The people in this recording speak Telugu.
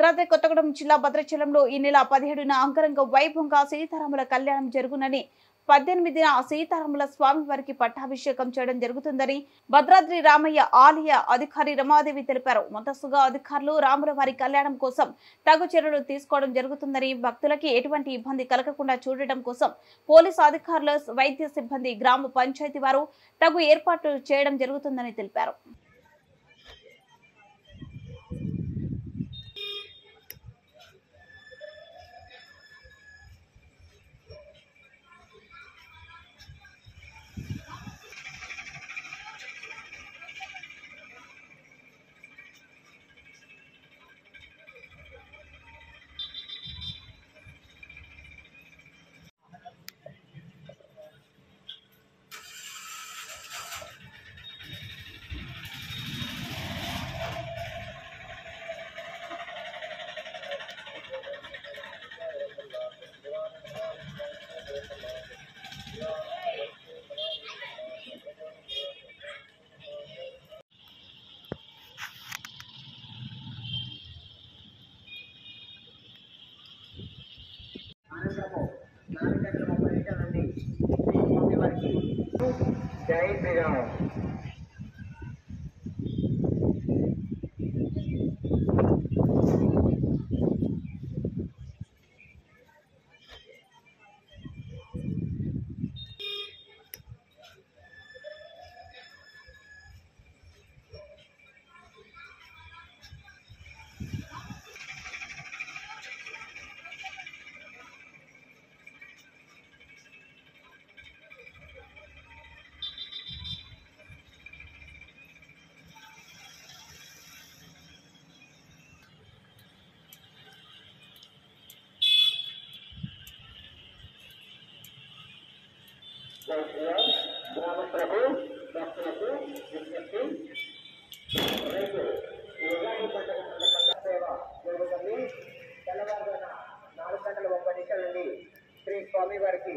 భద్రాద్రి కొత్తగూడెం జిల్లా భద్రాచలంలో ఈ నెల 17న అంగరంగ వైభవంగా సీతారాముల కళ్యాణం జరుగునని 18న సీతారాముల స్వామి వారికి పట్టాభిషేకం చేయడం జరుగుతుందని భద్రాద్రి రామయ్య ఆలయ అధికారి రమాదేవి తెలిపారు. ముందస్తుగా అధికారులు రాముల వారి కళ్యాణం కోసం తగు చర్యలు తీసుకోవడం జరుగుతుందని, భక్తులకి ఎటువంటి ఇబ్బంది కలగకుండా చూడటం కోసం పోలీసు అధికారులు, వైద్య సిబ్బంది, గ్రామ పంచాయతీ వారు తగు ఏర్పాట్లు చేయడం జరుగుతుందని తెలిపారు. జై శ్రీరామ్. గ్రామస్తులకు భక్తులకు విజ్ఞప్తి, రేపు ఉగాది పండుగ సందర్భంగా సేవ జరుగుతుంది. తెల్లవారుజామున 4 గంటల 30 నిమిషాల నుండి శ్రీ స్వామివారికి